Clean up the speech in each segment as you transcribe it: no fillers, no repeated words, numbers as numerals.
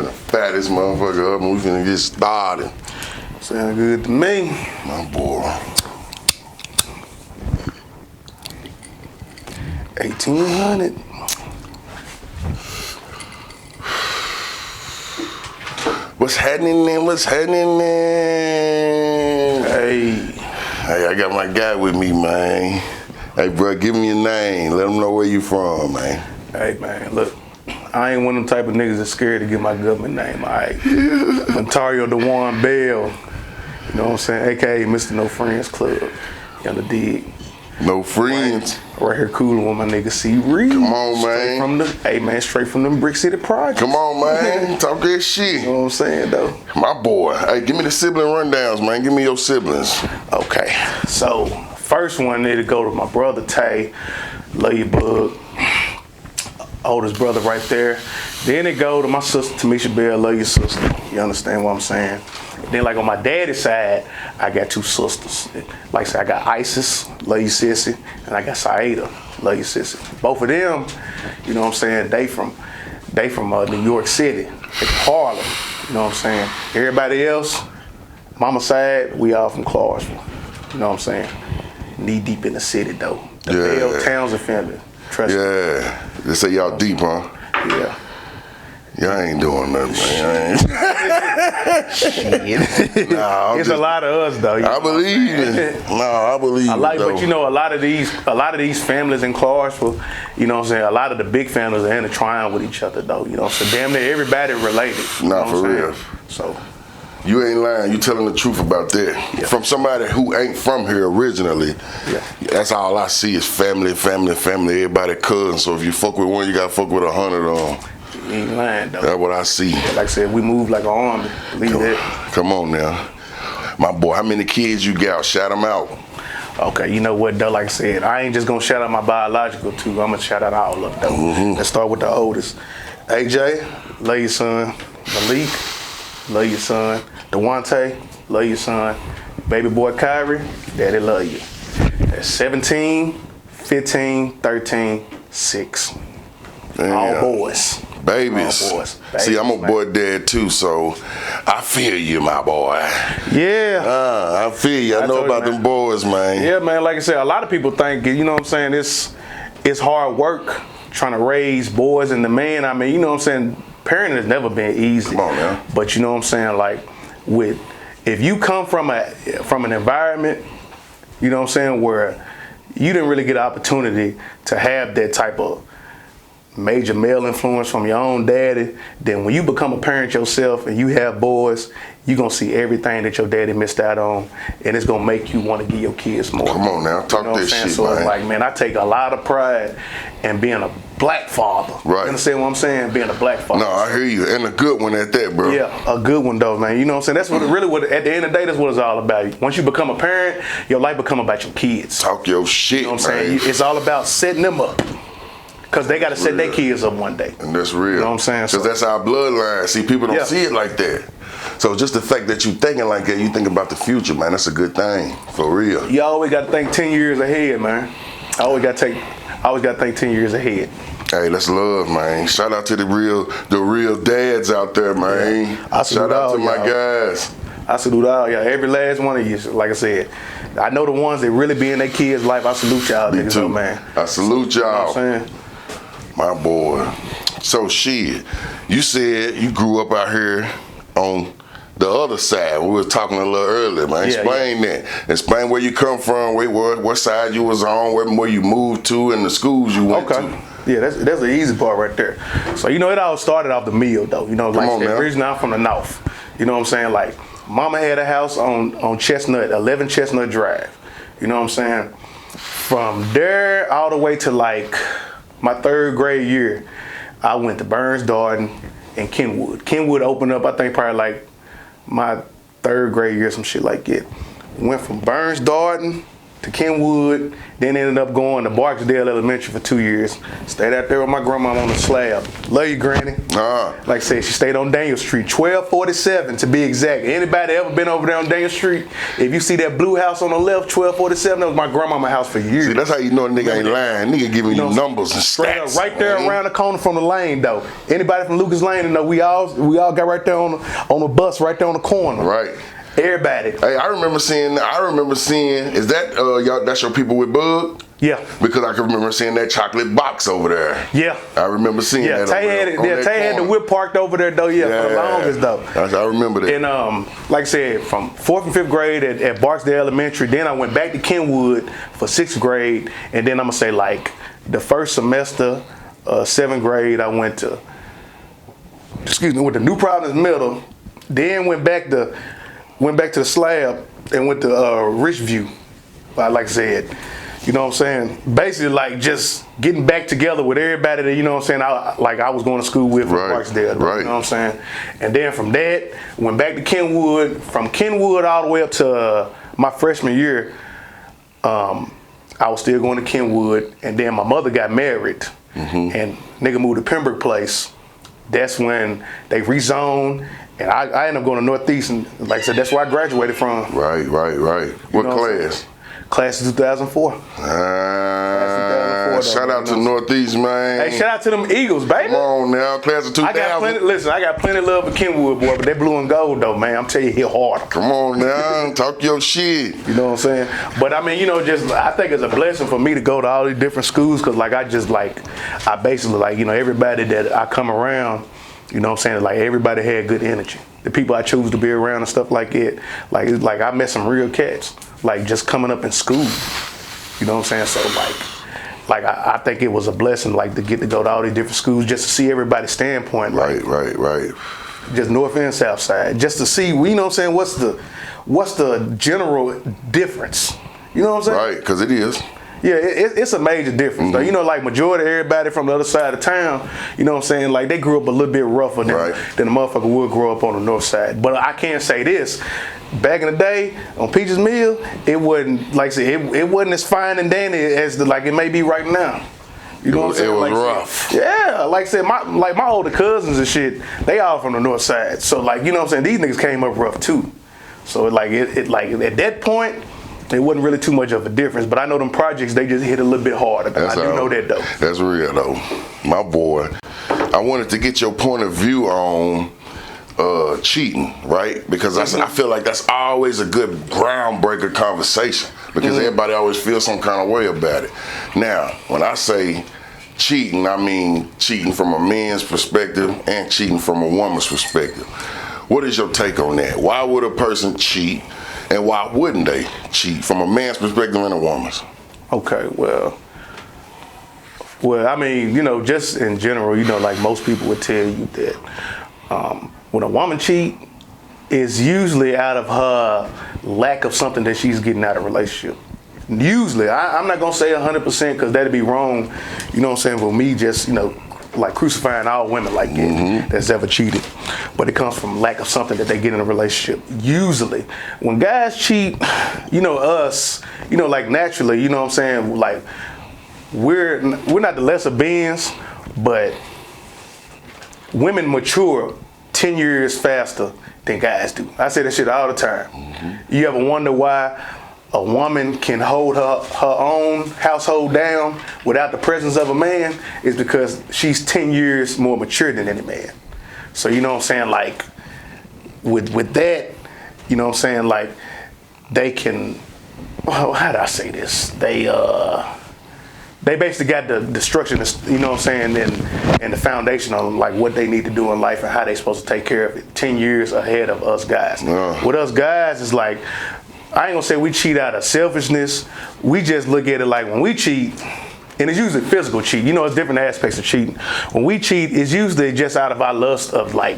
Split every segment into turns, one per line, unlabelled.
Finna fat this motherfucker up and we finna get started.
Sound good to me.
My boy.
1800.
What's happening then? What's happening then? Hey, I got my guy with me, man. Hey, bro, give me your name. Let them know where you from, man.
Hey, man, look. I ain't one of them type of niggas that's scared to get my government name. All right. Montario DeJuan Bell. You know what I'm saying? AKA Mr. No Friends Club. You on the dig?
No friends.
Right here cooling with my nigga C. Reed.
Come on, man.
Straight from them Brick City projects.
Come on, man. Talk that shit.
You know what I'm saying, though?
My boy. Hey, give me the sibling rundowns, man. Give me your siblings.
Okay. So, first one need to go to my brother Tay. Love you, bug. Oldest brother right there. Then it go to my sister Tamisha Bell. Love your sister. You understand what I'm saying? Then like on my daddy's side, I got two sisters. Like I said, I got Isis, love you sissy, and I got Saida, love you sissy. Both of them, you know what I'm saying, they from New York City, they from Harlem, you know what I'm saying. Everybody else, mama side, we all from Clarksville, you know what I'm saying. Knee deep in the city though. The Bell Townsend family, trust me.
Yeah, they say y'all deep, huh?
Yeah.
Y'all ain't doing nothing, man.
Nah, it's a lot of us though.
I believe it. I believe it.
But you know, a lot of these families in Clarksville, you know what I'm saying, a lot of the big families are intertwined with each other though. You know, so damn near everybody related.
Nah, for real.
So
you ain't lying. You telling the truth about that.
Yeah.
From somebody who ain't from here originally.
Yeah.
That's all I see is family, family, family. Everybody cousins. So if you fuck with one, you gotta fuck with 100 of them.
You ain't lying though.
That's what I see.
Like I said, we move like an army. Believe that.
Come on now. My boy, how many kids you got? Shout them out.
Okay, you know what though, like I said, I ain't just gonna shout out my biological two, I'm gonna shout out all of them though. Let's start with the oldest. AJ, love your son. Malik, love your son. Dewante, love your son. Baby boy Kyrie, daddy love you. That's 17, 15, 13, 6.
Damn.
All boys.
Babies.
All boys.
See, I'm a boy dad too, so I feel you, my boy.
Yeah.
I feel you. I know about them boys, man.
Yeah, man, like I said, a lot of people think, you know what I'm saying, it's hard work trying to raise boys and the man. I mean, you know what I'm saying, parenting has never been easy.
Come on, man.
But you know what I'm saying, like, if you come from an environment, you know what I'm saying, where you didn't really get an opportunity to have that type of major male influence from your own daddy, then when you become a parent yourself and you have boys, you're going to see everything that your daddy missed out on, and it's going to make you want to give your kids more.
Come on now, talk this shit,
so
man.
it's like, man, I take a lot of pride in being a black father.
Right.
You understand what I'm saying? Being a black father.
No, I hear you, and a good one at that, bro.
Yeah, a good one though, man. You know what I'm saying? That's what at the end of the day, that's what it's all about. Once you become a parent, your life become about your kids.
Talk your shit,
you know what I'm saying? It's all about setting them up. Because they got to set their kids up one day.
And that's real.
You know what I'm saying?
Because that's our bloodline. See, people don't see it like that. So just the fact that you thinking like that, you think about the future, man, that's a good thing. For real.
You always got to think 10 years ahead, man. I always got to think 10 years ahead.
Hey, that's love, man. Shout out to the real dads out there, man.
Yeah.
Shout out to my guys.
I salute all y'all. Every last one of you. Like I said, I know the ones that really be in their kids' life. I salute y'all,
Me
niggas,
too.
man.
I salute y'all.
You know what I'm saying?
My boy. So shit, you said you grew up out here on the other side. We were talking a little earlier, man. Explain that. Explain where you come from, what side you was on, where you moved to, and the schools you went to.
Yeah, that's the easy part right there. So, you know, it all started off the mill, though. You know, like originally I'm from the north. You know what I'm saying? Like, mama had a house on Chestnut, 11 Chestnut Drive. You know what I'm saying? From there all the way to, like, my 3rd grade year, I went to Burns Darden and Kenwood. Kenwood opened up, I think, probably, like, my 3rd grade year, some shit like that. Went from Burns Darden to Kenwood, then ended up going to Barksdale Elementary for 2 years. Stayed out there with my grandma on the slab. Love you, Granny. Like I said, she stayed on Daniel Street, 1247 to be exact. Anybody ever been over there on Daniel Street? If you see that blue house on the left, 1247, that was my grandmama's house for years.
See, that's how you know a nigga ain't lying. Nigga giving you numbers and stats.
Right there around the corner from the lane, though. Anybody from Lucas Lane, know we all got right there on the bus, right there on the corner.
Right.
Everybody.
Hey, I remember seeing. Is that y'all? That's your people with Bug?
Yeah.
Because I can remember seeing that chocolate box over there.
Yeah.
I remember seeing that.
Tay had the whip parked over there though. Yeah, for the longest though.
I remember that.
And like I said, from 4th and 5th grade at Barksdale Elementary, then I went back to Kenwood for 6th grade, and then I'm gonna say like the first semester, 7th grade, I went to New Providence Middle, then went back to the slab and went to Richview. Like I said, you know what I'm saying? Basically, like just getting back together with everybody that, you know what I'm saying, I was going to school with from Barksdale.
Right.
You know what I'm saying? And then from that, went back to Kenwood. From Kenwood all the way up to my freshman year, I was still going to Kenwood. And then my mother got married, and nigga moved to Pembroke Place. That's when they rezoned. And I ended up going to Northeastern. Like I said, that's where I graduated from.
Right. What class?
Class of 2004.
Shout out to Northeast, man.
Hey, shout out to them Eagles, baby.
Come on now, class of 2000.
I got plenty of love for Kenwood, boy, but they blue and gold, though, man. I'm telling you, hit harder.
Come on now, talk your shit.
You know what I'm saying? But I mean, you know, I think it's a blessing for me to go to all these different schools, because like I basically like, you know, everybody that I come around, you know what I'm saying, like everybody had good energy. The people I choose to be around and stuff like it, like I met some real cats, like just coming up in school. You know what I'm saying? So like I think it was a blessing, like to get to go to all these different schools just to see everybody's standpoint. Like,
Right.
Just north and south side, just to see, you know what I'm saying, what's the general difference? You know what I'm saying?
Right, because it is.
Yeah, it's a major difference. Though. You know, like majority of everybody from the other side of town, you know what I'm saying, like they grew up a little bit rougher than a motherfucker would grow up on the north side. But I can say this, back in the day on Peaches Mill, it wasn't, like I said, it wasn't as fine and dandy as like it may be right now. You know what I'm saying?
It was
like
rough.
Yeah, like I said, my older cousins and shit, they all from the north side. So like, you know what I'm saying, these niggas came up rough too. So like it like at that point, it wasn't really too much of a difference, but I know them projects, they just hit a little bit harder. I do know that though.
That's real though. My boy, I wanted to get your point of view on cheating, right? Because I feel like that's always a good groundbreaker conversation, because everybody always feels some kind of way about it. Now, when I say cheating, I mean cheating from a man's perspective and cheating from a woman's perspective. What is your take on that? Why would a person cheat? And why wouldn't they cheat from a man's perspective and a woman's?
Okay, well, I mean, you know, just in general, you know, like most people would tell you that when a woman cheat, it's usually out of her lack of something that she's getting out of a relationship. Usually, I'm not gonna say 100% because that'd be wrong, you know what I'm saying, for me just, you know, like crucifying all women like that that's ever cheated. But it comes from lack of something that they get in a relationship. Usually, when guys cheat, you know, us, you know, like naturally, you know what I'm saying, like we're not the lesser beings, but women mature 10 years faster than guys do. I say that shit all the time. You ever wonder why a woman can hold her own household down without the presence of a man? Is because she's 10 years more mature than any man. So you know what I'm saying, like with that, you know what I'm saying, like they can, how do I say this? They basically got the structure, you know what I'm saying, and the foundation on like what they need to do in life and how they supposed to take care of it 10 years ahead of us guys. With us guys, it's like, I ain't gonna say we cheat out of selfishness. We just look at it like when we cheat, and it's usually physical cheat. You know, it's different aspects of cheating. When we cheat, it's usually just out of our lust of like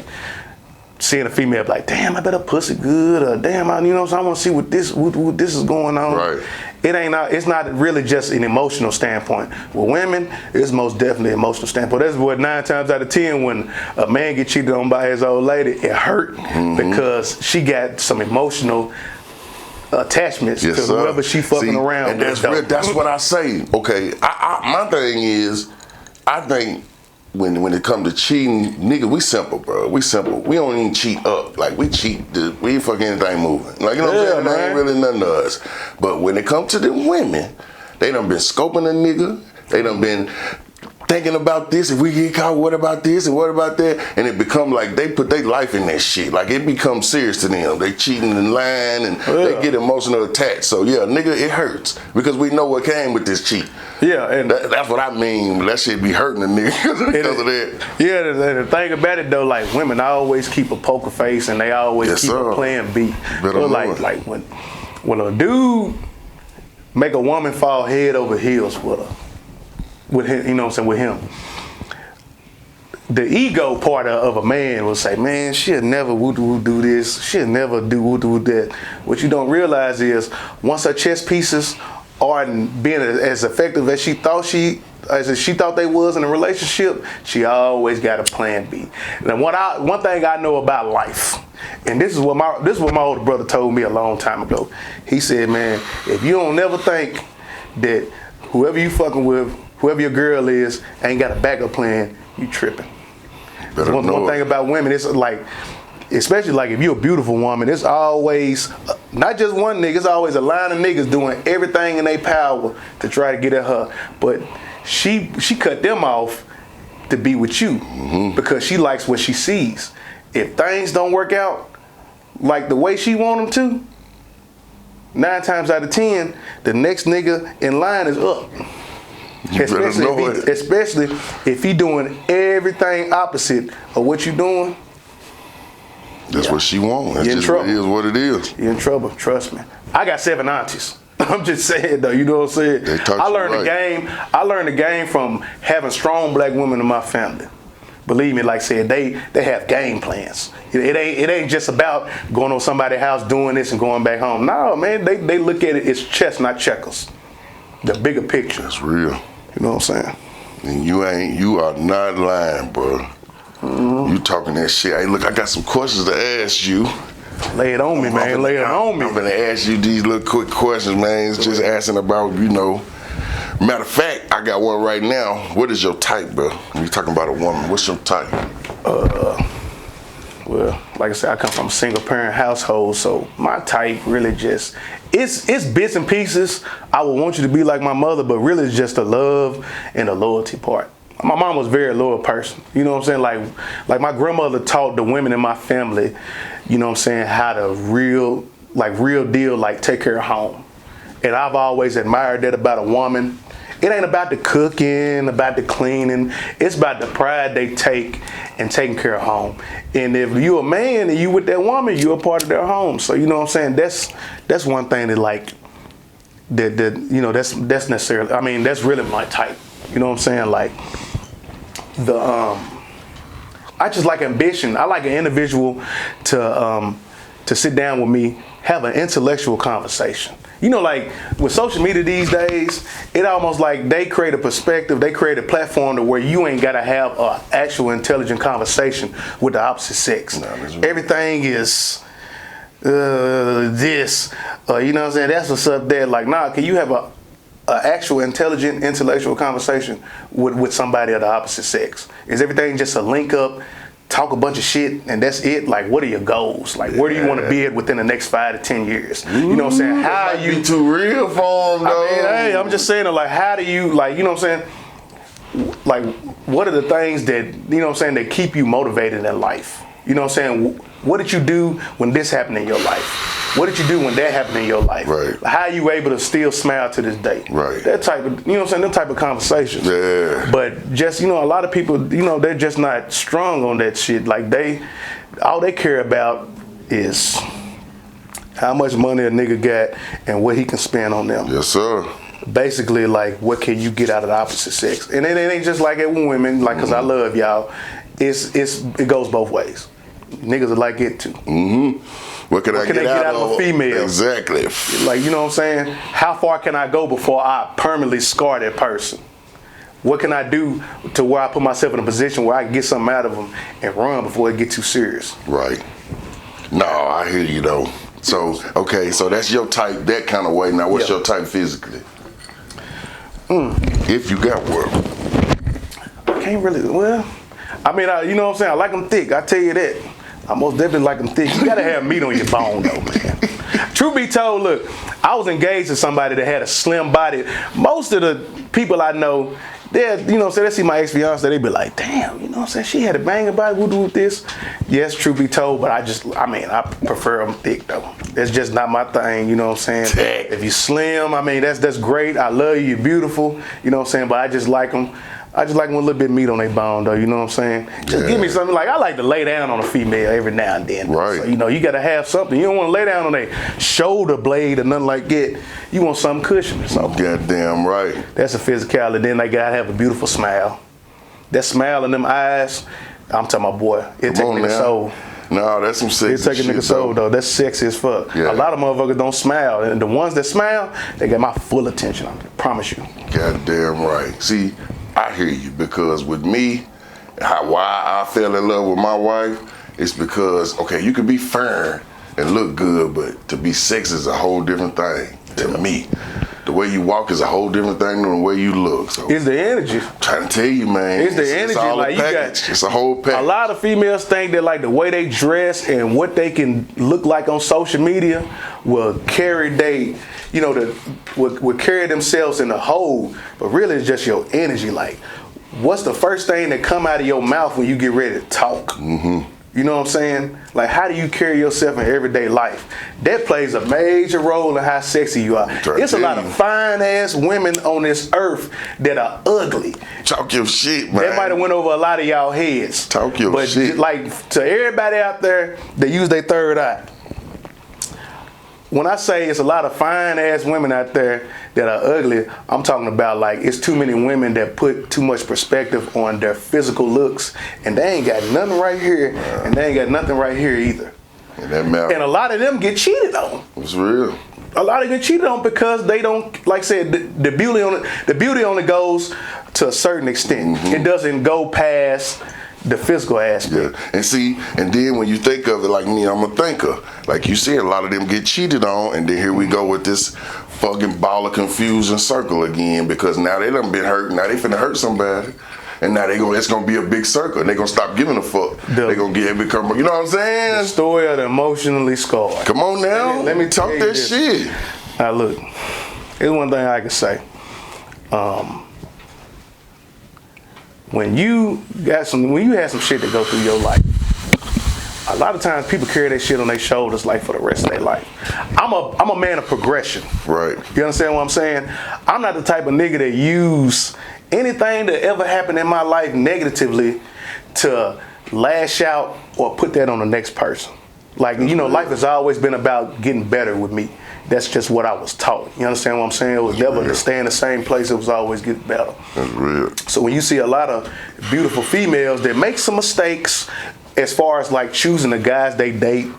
seeing a female like, damn, I bet her pussy good, or damn, you know, so I want to see what this is going on.
Right.
It's not really just an emotional standpoint. With women, it's most definitely an emotional standpoint. That's what 9 times out of 10 when a man get cheated on by his old lady, it hurt because she got some emotional attachments to whoever she fucking around
and
with.
That's what I say. Okay, my thing is, I think when it comes to cheating, nigga, we simple, bro. We simple. We don't even cheat up. Like, we cheat, we fuck anything moving. Like, you know what I'm saying? That ain't really nothing to us. But when it comes to the women, they done been scoping a nigga. They done been thinking about this. If we get caught, what about this and what about that? And it become like they put their life in that shit. Like, it becomes serious to them. They cheating and lying and they get emotional attached. So yeah, nigga, it hurts because we know what came with this cheat.
Yeah, and
that's what I mean. That shit be hurting a nigga because of that.
Yeah, the thing about it though, like, women always keep a poker face and they always keep a plan B. But like when a dude make a woman fall head over heels with him, you know what I'm saying, with him, the ego part of a man will say, man, she'll never do this, she'll never do that. What you don't realize is, once her chess pieces aren't being as effective as she thought they was in a relationship, she always got a plan B. Now, one thing I know about life, and this is what my older brother told me a long time ago. He said, man, if you don't never think that whoever you fucking with, whoever your girl is, ain't got a backup plan, you tripping. One thing about women, it's like, especially like if you're a beautiful woman, it's always not just one nigga, it's always a line of niggas doing everything in their power to try to get at her. But she cut them off to be with you because she likes what she sees. If things don't work out like the way she want them to, 9 times out of 10, the next nigga in line is up. Especially if he doing everything opposite of what you doing.
That's what she wants. That's just
trouble.
It is what it is.
You're in trouble, trust me. I got 7 aunties. I'm just saying though, you know what I'm saying? I learned the game from having strong black women in my family. Believe me, like I said, they have game plans. It ain't just about going on somebody's house doing this and going back home. No, man, they look at it as chess, not checkers. The bigger picture.
That's real.
You know what I'm saying?
And you are not lying, bro. You talking that shit. Hey, look, I got some questions to ask you.
Lay it on me, man. Lay it on me.
I'm gonna ask you these little quick questions, man. It's just asking about, Matter of fact, I got one right now. What is your type, bro? When you talking about a woman, what's your type?
Well, like I said, I come from a single parent household, so my type really just, it's bits and pieces. I would want you to be like my mother, but really it's just the love and the loyalty part. My mom was a very loyal person. You know what I'm saying? Like my grandmother taught the women in my family, you know what I'm saying, how to real deal, like take care of home. And I've always admired that about a woman. It ain't about the cooking, about the cleaning. It's about the pride they take in taking care of home. And if you a man and you with that woman, you're a part of their home. So you know what I'm saying? That's one thing that's necessarily, I mean, that's really my type. You know what I'm saying? Like I just like ambition. I like an individual to sit down with me, have an intellectual conversation. You know, like with social media these days, it almost like they create a perspective, they create a platform to where you ain't gotta have an actual intelligent conversation with the opposite sex. No, everything is this, you know what I'm saying? That's what's up there. Like, nah, can you have a actual intelligent intellectual conversation with somebody of the opposite sex? Is everything just a link up, talk a bunch of shit, and that's it? Like, what are your goals? Like, where do you want to be at within the next 5 to 10 years? You know what I'm saying? How are you
too real for them, though?
I mean, hey, I'm just saying, like, how do you, like, you know what I'm saying? Like, what are the things that, you know what I'm saying, that keep you motivated in life? You know what I'm saying? What did you do when this happened in your life? What did you do when that happened in your life?
Right.
How are you able to still smile to this day?
Right.
That type of, you know what I'm saying, them type of conversations.
Yeah.
But just, a lot of people, they're just not strong on that shit. Like all they care about is how much money a nigga got and what he can spend on them.
Yes, sir.
Basically, like, what can you get out of the opposite sex? And it ain't just like it with women, like, cause I love y'all. It goes both ways. Niggas would like it too.
What can I get out
of a female?
Exactly.
Like, you know what I'm saying? How far can I go before I permanently scar that person? What can I do to where I put myself in a position where I can get something out of them and run before it get too serious?
Right. No, I hear you though. So, okay, so that's your type, that kind of way. Now, what's your type physically? If you got work.
Can't really, well, I mean, you know what I'm saying? I like them thick, I tell you that. I most definitely like them thick. You gotta have meat on your bone though, man. Truth be told, look, I was engaged to somebody that had a slim body. Most of the people I know, they, you know, they see my ex-fiance, they be like, damn, you know what I'm saying? She had a banging body, we'll do this. Yes, truth be told, but I prefer them thick though. That's just not my thing, you know what I'm saying? If you slim, I mean, that's great. I love you, you're beautiful, you know what I'm saying? But I just like them. I just like them with a little bit of meat on their bone, though. You know what I'm saying? Just give me something. Like, I like to lay down on a female every now and then.
Right.
So, you know, you got to have something. You don't want to lay down on a shoulder blade or nothing like that. You want something cushioning. So
Goddamn right.
that's a physicality. Then they got to have a beautiful smile. That smile in them eyes, I'm talking about, boy, it take a nigga soul.
No, that's some sexy
It take a nigga soul, though. That's sexy as fuck.
Yeah.
A lot of motherfuckers don't smile. And the ones that smile, they got my full attention. I promise you.
Goddamn right. See, I hear you, because with me, why I fell in love with my wife is because, okay, you could be firm and look good, but to be sexy is a whole different thing to me. The way you walk is a whole different thing than the way you look. So
It's the energy.
I'm trying to tell you, man.
It's the energy.
all
Like,
a
you
package.
got
It's a whole package.
a lot of females think that like the way they dress and what they can look like on social media will carry will carry themselves in a whole, but really it's just your energy. Like, what's the first thing that come out of your mouth when you get ready to talk? Mm-hmm. You know what I'm saying? Like, how do you carry yourself in everyday life? That plays a major role in how sexy you are. It's a lot of fine ass women on this earth that are ugly.
Talk your shit, man.
That might have went over a lot of y'all heads.
Talk your shit.
But like, to everybody out there that use their third eye, when I say it's a lot of fine ass women out there that are ugly, I'm talking about like it's too many women that put too much perspective on their physical looks, and they ain't got nothing right here, and they ain't got nothing right here either.
And that matter.
And a lot of them get cheated on.
It's real.
A lot of them get cheated on because they don't, like I said, the beauty only goes to a certain extent.
Mm-hmm.
It doesn't go past the physical aspect.
Yeah, and see, and then when you think of it, like me, I'm a thinker. Like you said, a lot of them get cheated on, and then here we go with this fucking ball of confusion circle again, because now they done been hurt, now they finna hurt somebody, and now it's gonna be a big circle, and they gonna stop giving a fuck. They gonna become, you know what I'm saying?
The story of the emotionally scarred.
Come on now,
Let me
talk that shit.
Now look, here's one thing I can say. When you had some shit that go through your life, a lot of times people carry that shit on their shoulders like for the rest of their life. I'm a man of progression.
Right.
You understand what I'm saying? I'm not the type of nigga that use anything that ever happened in my life negatively to lash out or put that on the next person. Like, you know, life has always been about getting better with me. That's just what I was taught. You understand what I'm saying? It was never to stay in the same place. It was always getting better.
That's real.
So when you see a lot of beautiful females that make some mistakes as far as like choosing the guys they date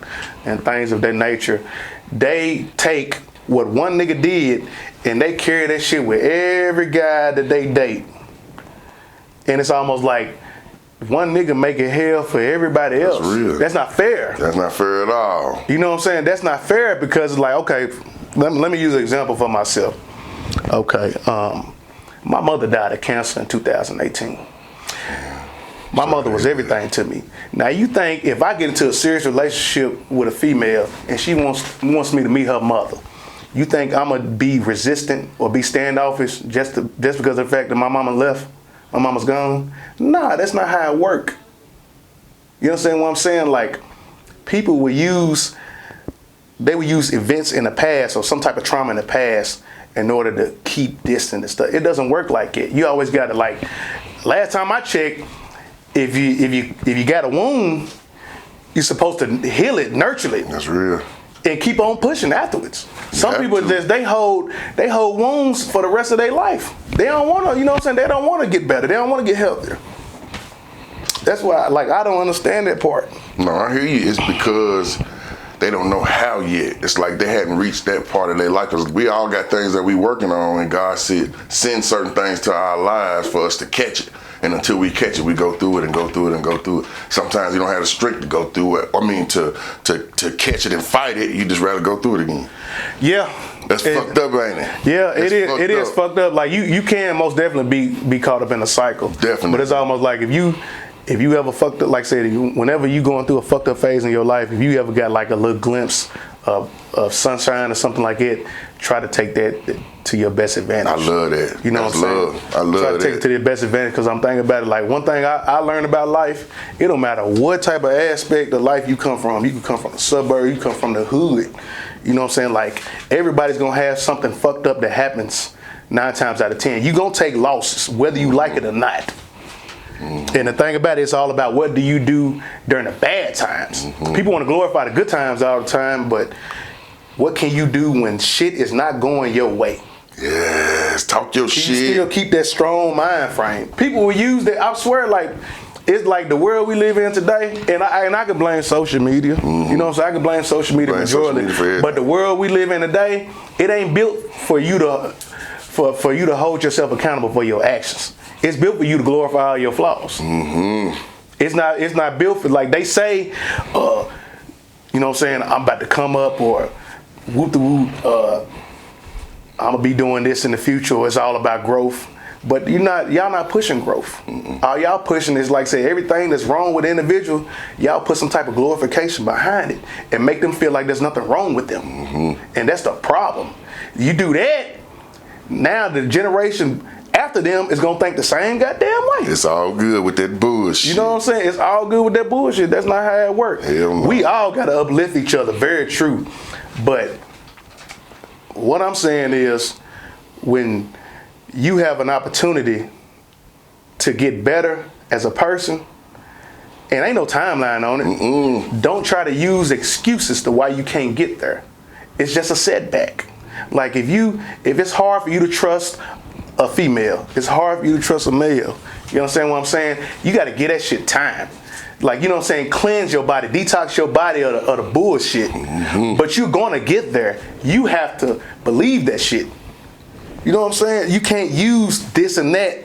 and things of that nature, they take what one nigga did and they carry that shit with every guy that they date. And it's almost like one nigga making hell for everybody else.
That's real.
That's not fair.
That's not fair at all.
You know what I'm saying? That's not fair, because it's like, okay, let me use an example for myself. Okay, my mother died of cancer in 2018. My mother was everything to me. Now you think if I get into a serious relationship with a female and she wants me to meet her mother, you think I'm gonna be resistant or be standoffish just because of the fact that my mama left? My mama's gone? Nah, that's not how it work. You understand what I'm saying? Like, people would use events in the past or some type of trauma in the past in order to keep distant and stuff. It doesn't work like that. You always gotta, like, last time I checked, if you got a wound, you're supposed to heal it, nurture it.
That's real.
And keep on pushing afterwards. Some people just they hold wounds for the rest of their life. They don't want to, you know what I'm saying? They don't want to get better. They don't want to get healthier. That's why, like, I don't understand that part.
No, I hear you. It's because they don't know how yet. It's like they hadn't reached that part of their life. Because we all got things that we working on, and God said send certain things to our lives for us to catch it. And until we catch it, we go through it and go through it and go through it. Sometimes you don't have the strength to go through it. I mean, to catch it and fight it, you just rather go through it again.
Yeah.
That's fucked up, ain't it?
Yeah, it is fucked up. Like you can most definitely be caught up in a cycle.
Definitely.
But it's almost like if you ever fucked up, like I said, whenever you going through a fucked up phase in your life, if you ever got like a little glimpse of sunshine or something like it, try to take that to your best advantage.
I love that.
You know what I'm saying?
I love
try to take it to your best advantage, because I'm thinking about it. Like, one thing I learned about life, it don't matter what type of aspect of life you come from. You can come from the suburb, you come from the hood. You know what I'm saying? Like, everybody's gonna have something fucked up that happens 9 times out of 10. You gonna take losses, whether you like it or not. And the thing about it, it's all about what do you do during the bad times. People want to glorify the good times all the time, but what can you do when shit is not going your way?
Yes, talk your shit.
You still keep that strong mind frame. People will use that. I swear, like, it's like the world we live in today, and I can blame social media. You know what I'm saying? I can blame social media majority. But the world we live in today, it ain't built for you to for you to hold yourself accountable for your actions. It's built for you to glorify all your flaws. It's not built for, like they say, you know what I'm saying, I'm about to come up, or whoop the whoop, I'm gonna be doing this in the future, or it's all about growth. But y'all not pushing growth. All y'all pushing is, like, say, everything that's wrong with the individual, y'all put some type of glorification behind it and make them feel like there's nothing wrong with them. And that's the problem. You do that, now the generation after them is gonna think the same goddamn way.
It's all good with that bullshit.
You know what I'm saying? It's all good with that bullshit. That's not how it works.
Hell no.
We all gotta uplift each other, very true. But what I'm saying is, when you have an opportunity to get better as a person, and ain't no timeline on it, don't try to use excuses to why you can't get there. It's just a setback. Like, if it's hard for you to trust a female, it's hard for you to trust a male. You understand what I'm saying? You got to get that shit time. Like, you know what I'm saying? Cleanse your body, detox your body of the bullshit. But you're going to get there. You have to believe that shit. You know what I'm saying? You can't use this and that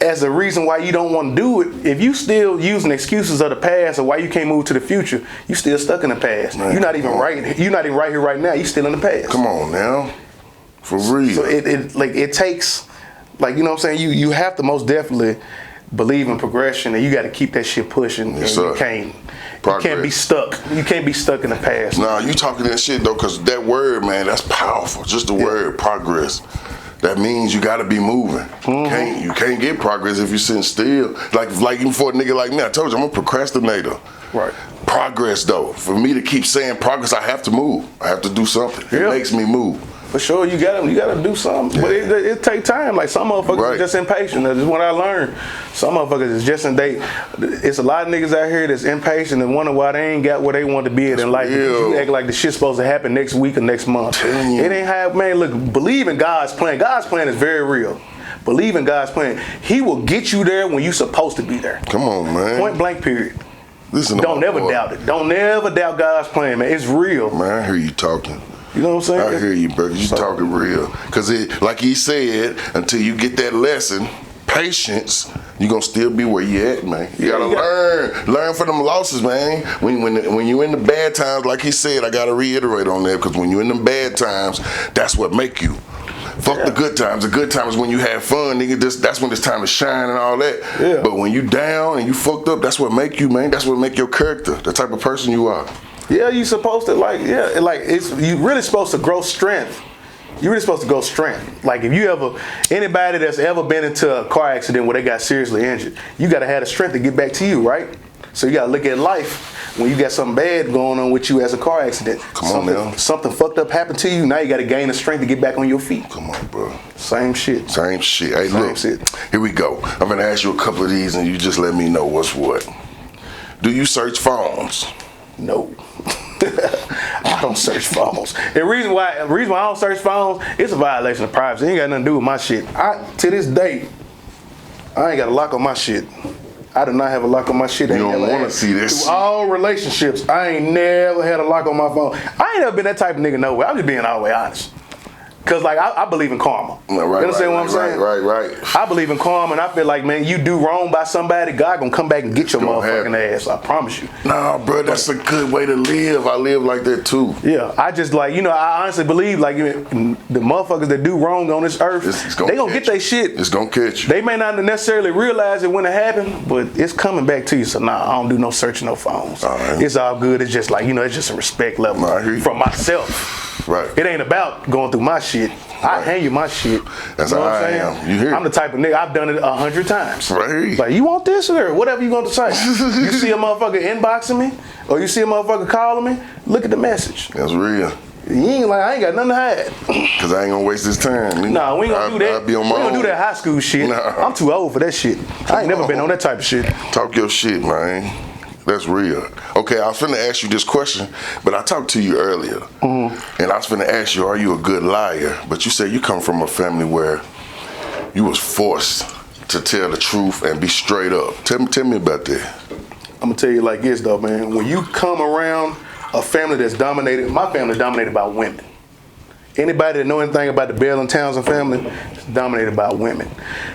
as a reason why you don't want to do it. If you still using excuses of the past or why you can't move to the future, you still stuck in the past. Man, you're not even right. You're not even right here right now. You still in the past.
Come on now, for real. So
it takes, like, you know what I'm saying. You have to most definitely believe in progression, and you got to keep that shit pushing.
Yes,
and
sir.
You can't be stuck. You can't be stuck in the past.
Nah, you talking that shit though, because that word, man, that's powerful. Just the word progress. That means you gotta be moving. You can't get progress if you're sitting still. Like even for a nigga like me, I told you I'm a procrastinator.
Right.
Progress though, for me to keep saying progress, I have to move. I have to do something. It makes me move.
For sure, you gotta do something, but it take time. Like, some motherfuckers are just impatient. That's what I learned. Some motherfuckers is just it's a lot of niggas out here that's impatient and wonder why they ain't got where they want to be at in life. You act like the shit's supposed to happen next week or next month. It ain't how, man. Look, believe in God's plan. God's plan is very real. Believe in God's plan. He will get you there when you're supposed to be there.
Come on, man.
Point blank, period.
Listen,
don't never doubt it. Don't never doubt God's plan, man. It's real.
Man, I hear you talking.
You know what I'm saying?
I hear you, bro. You talking real. Because like he said, until you get that lesson, patience, you're going to still be where you at, man. You got to learn from them losses, man. When you're in the bad times, like he said, I got to reiterate on that, because when you're in the bad times, that's what make you. Fuck the good times. The good times when you have fun, nigga. That's when it's time to shine and all that. Yeah. But when you down and you fucked up, that's what make you, man. That's what make your character, the type of person you are. Yeah, you supposed to you really supposed to grow strength. You really supposed to grow strength. Like, if anybody that's ever been into a car accident where they got seriously injured, you got to have the strength to get back to you, right? So you got to look at life when you got something bad going on with you as a car accident. Something fucked up happened to you. Now you got to gain the strength to get back on your feet. Come on, bro. Same shit. Hey, look, here we go. I'm going to ask you a couple of these and you just let me know what's what. Do you search phones? No. I don't search phones. The reason why I don't search phones, it's a violation of privacy. It ain't got nothing to do with my shit. To this day, I ain't got a lock on my shit. I do not have a lock on my shit. You don't want to see this. Through all relationships, I ain't never had a lock on my phone. I ain't never been that type of nigga nowhere. I'm just being all the way honest.
Cause like I believe in karma.
Right,
you understand what I'm saying?
Right.
I believe in karma, and I feel like, man, you do wrong by somebody, God gonna come back and get your motherfucking ass. I promise you.
Nah, bro, that's a good way to live. I live like that too.
Yeah, I just like, I honestly believe like the motherfuckers that do wrong on this earth, they gonna get their shit.
It's gonna catch you.
They may not necessarily realize it when it happened, but it's coming back to you. So nah, I don't do no searching, no phones. It's all good. It's just like, it's just a respect level from myself.
Right.
It ain't about going through my shit. I hand you my shit.
That's how I am. You hear?
I'm the type of nigga, I've done it 100 times.
Right.
Like, you want this or whatever you going to say? You see a motherfucker inboxing me or you see a motherfucker calling me, look at the message.
That's real.
You ain't like, I ain't got nothing to hide.
Cause I ain't gonna waste this time.
Nah, we ain't gonna do that.
We ain't gonna
do that high school shit.
Nah.
I'm too old for that shit. I ain't never been on that type of shit.
Talk your shit, man. That's real. Okay, I was finna ask you this question, but I talked to you earlier. And I was finna ask you, are you a good liar? But you said you come from a family where you was forced to tell the truth and be straight up. Tell me about that.
I'm gonna tell you like this though, man. When you come around a family that's dominated, my family is dominated by women. Anybody that know anything about the Bell and Townsend family is dominated by women.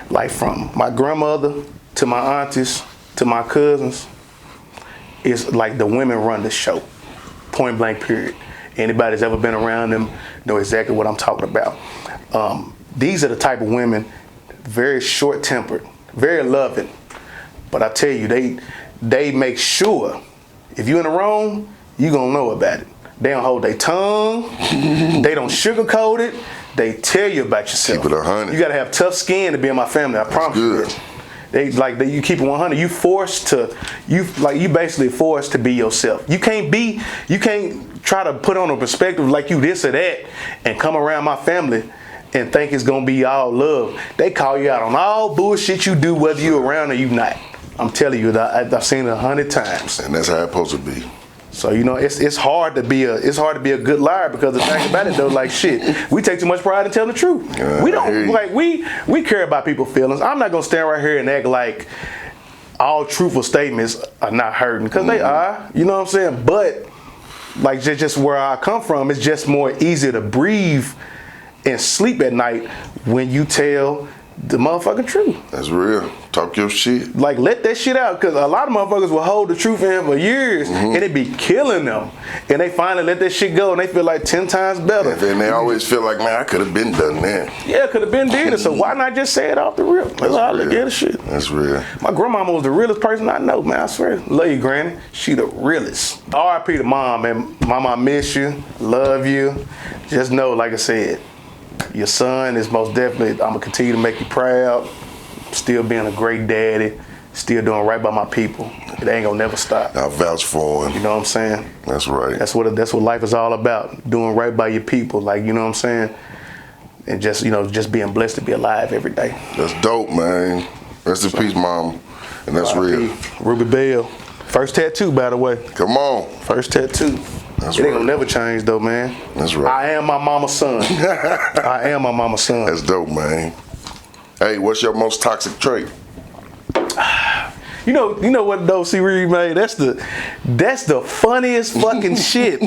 Like from my grandmother to my aunties to my cousins, it's like the women run the show. Point blank period. Anybody that's ever been around them know exactly what I'm talking about. These are the type of women, very short-tempered, very loving. But I tell you, they make sure if you're in the wrong, you gonna know about it. They don't hold their tongue. They don't sugarcoat it. They tell you about yourself.
Keep it 100.
You gotta have tough skin to be in my family. I promise you that. You keep it 100. You basically forced to be yourself. You can't try to put on a perspective like you this or that and come around my family and think it's gonna be all love. They call you out on all bullshit you do, whether you around or you not. I'm telling you that I've seen it 100 times.
And that's how it's supposed to be.
So it's hard to be a good liar, because the thing about it though, like shit, we take too much pride in telling the truth. We don't like we care about people's feelings. I'm not gonna stand right here and act like all truthful statements are not hurting, because they are. You know what I'm saying? But like just where I come from, it's just more easier to breathe and sleep at night when you tell the motherfucking truth.
That's real. Talk your shit.
Like, let that shit out, because a lot of motherfuckers will hold the truth in for years and it be killing them. And they finally let that shit go and they feel like 10 times better.
And they always feel like, man, I could have been done that.
Yeah, could have been did it. So why not just say it off the rip? That's how I look at the shit.
That's real.
My grandmama was the realest person I know, man. I swear. Love you, Granny. She the realest. R.I.P. to mom, man. Mama, I miss you. Love you. Just know, like I said, your son is most definitely, I'm going to continue to make you proud. Still being a great daddy. Still doing right by my people. It ain't going to never stop.
I vouch for him.
You know what I'm saying?
That's right.
That's what life is all about. Doing right by your people. Like, you know what I'm saying? And just being blessed to be alive every day.
That's dope, man. Rest in peace, mom. And that's real.
Ruby Bell. First tattoo, by the way.
Come on.
First tattoo.
That's
It ain't gonna never change though, man.
That's right.
I am my mama's son. I am my mama's son.
That's dope, man. Hey, what's your most toxic trait?
You know what though, C. Reed, man? That's the funniest fucking shit.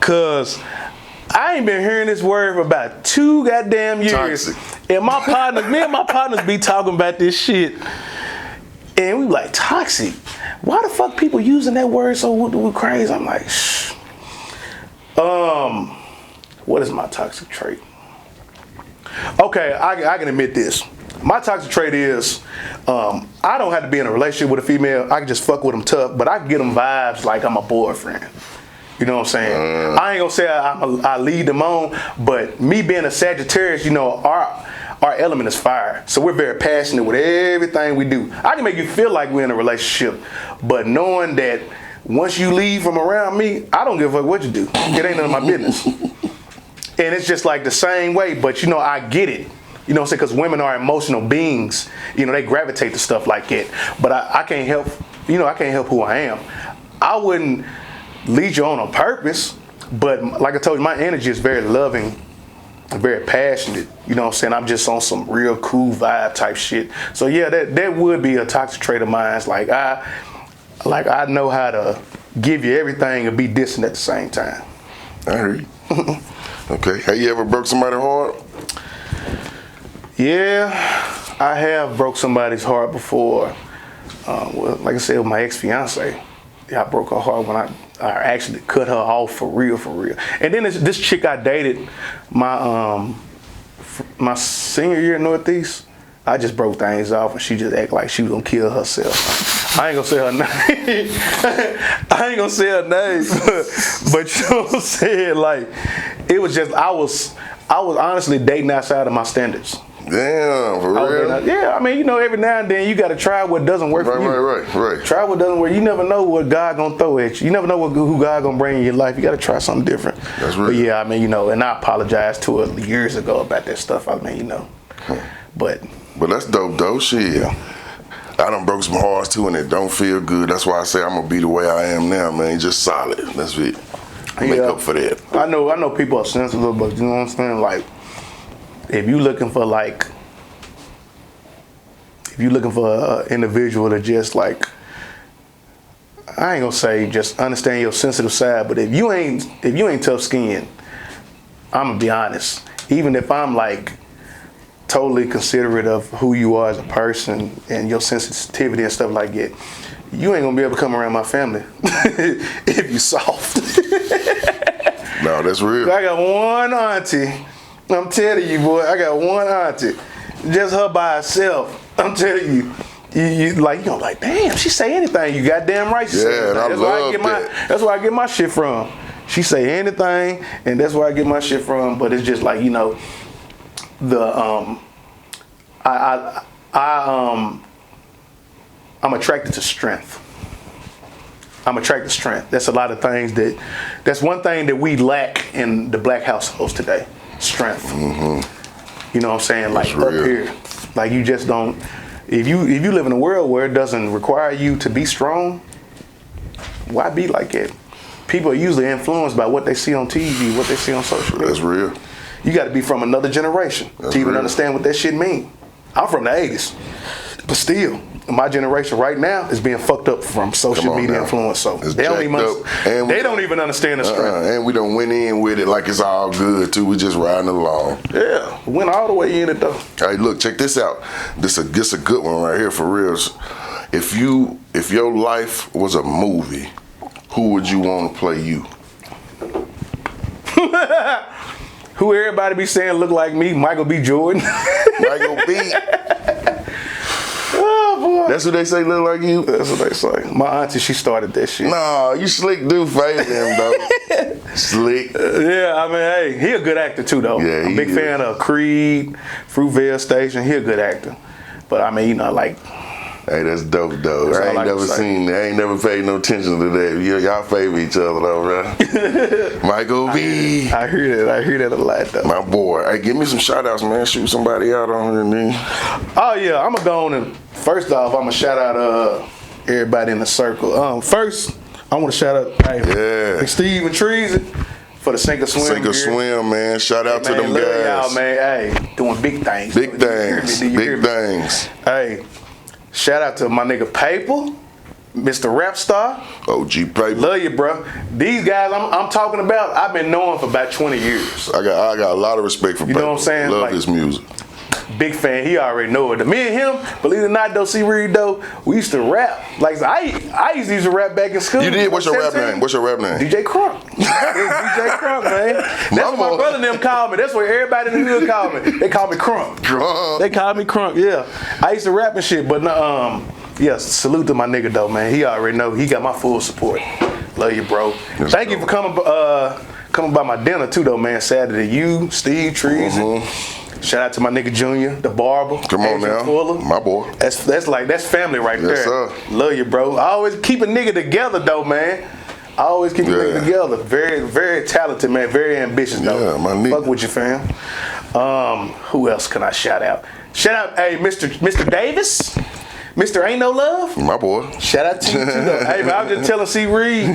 Cause I ain't been hearing this word for about 2 goddamn years.
Toxic.
And me and my partners be talking about this shit. And we like, toxic? Why the fuck people using that word so crazy? I'm like, shh. What is my toxic trait? Okay, I can admit this. My toxic trait is, I don't have to be in a relationship with a female. I can just fuck with them tough, but I can get them vibes like I'm a boyfriend. You know what I'm saying? I ain't gonna say I lead them on, but me being a Sagittarius, our element is fire. So we're very passionate with everything we do. I can make you feel like we're in a relationship, but knowing that once you leave from around me, I don't give a fuck what you do. It ain't none of my business. And it's just like the same way, but I get it. You know what I'm saying? Because women are emotional beings. They gravitate to stuff like that. But I can't help, I can't help who I am. I wouldn't lead you on purpose, but like I told you, my energy is very loving, very passionate. You know what I'm saying? I'm just on some real cool vibe type shit. So yeah, that would be a toxic trait of mine. It's like I know how to give you everything and be distant at the same time.
I hear you. Okay. Have you ever broke somebody's heart?
Yeah, I have broke somebody's heart before. Well, like I said, with my ex-fiance, I broke her heart when I actually cut her off for real. And then this chick I dated my senior year at Northeast, I just broke things off and she just acted like she was gonna kill herself. I ain't gonna say her name. I ain't gonna say her name, but you know what I'm saying? Like, it was just, I was honestly dating outside of my standards.
Damn, for real?
Yeah, I mean, you know, every now and then you got to try what doesn't work for you.
Right.
Try what doesn't work. You never know what God gonna throw at you. You never know who God gonna bring in your life. You got to try something different.
That's real.
But yeah, I mean, you know, and I apologized to her years ago about that stuff. I mean, you know, but
that's dope, though. Shit.
Yeah.
I done broke some hearts too, and it don't feel good. That's why I say I'm gonna be the way I am now, man. Just solid. That's it. Make up for that.
I know people are sensitive, but you know what I'm saying? Like, if you looking for an individual to just like, I ain't gonna say just understand your sensitive side, but if you ain't tough skinned, I'm gonna be honest. Even if I'm like totally considerate of who you are as a person and your sensitivity and stuff like that, you ain't gonna be able to come around my family if you soft.
No, that's real.
I got one auntie. I'm telling you, boy, I got one auntie. Just her by herself. I'm telling you. You like, damn, she say anything. You goddamn right she say anything.
And I love that.
That's where I get my shit from. She say anything, and that's where I get my shit from. But it's just like, you know, I'm attracted to strength. That's a lot of things that's one thing that we lack in the black households today. Strength. Mm-hmm. You know what I'm saying? Like up here. Like you just don't, if you live in a world where it doesn't require you to be strong, why be like that? People are usually influenced by what they see on TV, what they see on social media.
That's real.
You got to be from another generation to even understand what that shit mean. I'm from the 80s, but still, my generation right now is being fucked up from social media influence. So they don't even understand the strength.
And we done went in with it like it's all good too. We just riding along.
Yeah, went all the way in it though.
Hey, look, check this out. This a good one right here for real. If your life was a movie, who would you want to play you?
Who everybody be saying look like me? Michael B. Jordan.
Michael B.
Oh boy.
That's what they say look like you?
That's what they say. My auntie, she started that shit.
Nah, you slick dude favor him though. Slick.
Yeah, I mean, hey, he a good actor too though.
Yeah,
I'm a big fan of Creed, Fruitvale Station. He a good actor. But I mean, you know, like,
hey, that's dope though. I ain't never seen that. I ain't never paid no attention to that. Y'all favor each other though, bro. Michael B.
I hear that a lot though.
My boy. Hey, give me some shout outs, man. Shoot somebody out on here, man.
Oh yeah, I'm gonna go on and first off, I'm gonna shout out everybody in the circle. First, I want to shout out Steve and Treason for the Sink or Swim.
Sink or Swim, man. Shout out to them
love
guys.
Y'all, man. Hey, doing big things.
Big things.
Hey, shout out to my nigga Paper, Mr. Rap Star.
OG Paper.
Love you, bro. These guys I'm talking about, I've been knowing for about 20 years.
I got a lot of respect for Paper.
You know what I'm saying?
Love his music.
Big fan. He already know it. Me and him, believe it or not, though, see Reed though, we used to rap. Like I used to rap back in school.
You did? What's your rap name? DJ
Crunk. DJ Crunk, man. That's what my brother and them call me. That's what everybody in the hood call me. They call me Crunk. They call me Crunk. Yeah. I used to rap and shit, but yeah. Salute to my nigga though, man. He already know. He got my full support. Love you, bro. Thank you for coming by my dinner too, though, man. Saturday, you, Steve, Treason. Shout out to my nigga Junior, the barber.
Come on now, Fuller. My boy.
That's family right there.
Sir.
Love you, bro. I always keep a nigga together though, man. I always keep a nigga together. Very, very talented, man. Very ambitious though.
Yeah, my nigga.
Fuck with you, fam. Who else can I shout out? Shout out, hey, Mr. Davis. Mr. Ain't No Love.
My boy.
Shout out to you too though. Hey, man, I was just telling C. Reed.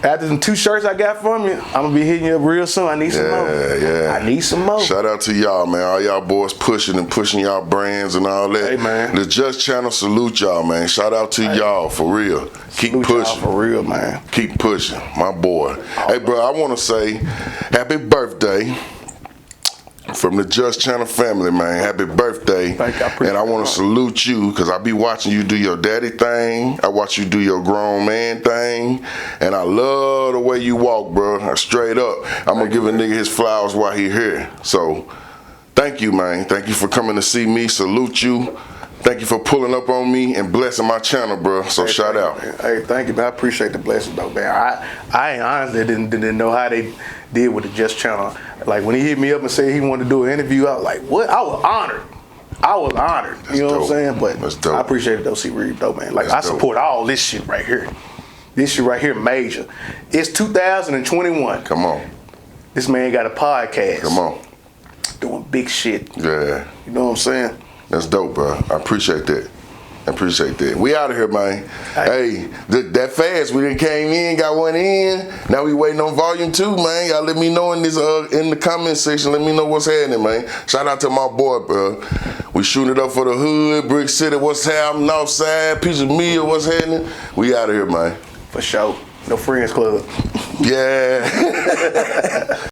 After them 2 shirts I got from you, I'm gonna be hitting you up real soon. I need some more.
Yeah.
I need some more.
Shout out to y'all, man. All y'all boys pushing y'all brands and all that.
Hey, man.
The Just Channel salute y'all, man. Shout out to y'all for real. Keep
Salute
pushing.
y'all for real, man.
Keep pushing, my boy. Hey, bro, I want to say happy birthday from the Just Channel family, man. Happy birthday.
Thank you. I appreciate
And I want to salute you because I be watching you do your daddy thing. I watch you do your grown man thing. And I love the way you walk, bro. Straight up. I'm going to give a nigga his flowers while he here. So, thank you, man. Thank you for coming to see me. Salute you. Thank you for pulling up on me and blessing my channel, bro. So
Hey,
shout out.
Hey, thank you, man. I appreciate the blessing, though, man. I honestly didn't know how they did with the Just Channel. Like, when he hit me up and said he wanted to do an interview, I was like, what? I was honored. You know what I'm saying? But
That's dope.
I appreciate it, though, C-Reed, though, man. Like,
That's
I support all this shit right here. This shit right here, major. It's 2021.
Come on.
This man got a podcast.
Come on.
Doing big shit.
Yeah.
You know what I'm saying?
That's dope, bro. I appreciate that. We out of here, man. Hey, that fast, we done came in, got one in. Now we waiting on volume 2, man. Y'all let me know in the comment section. Let me know what's happening, man. Shout out to my boy, bro. We shooting it up for the hood, Brick City, what's happening, Northside, Piece of Meal, what's happening. We out of here, man.
For sure. No Friends Club.
Yeah.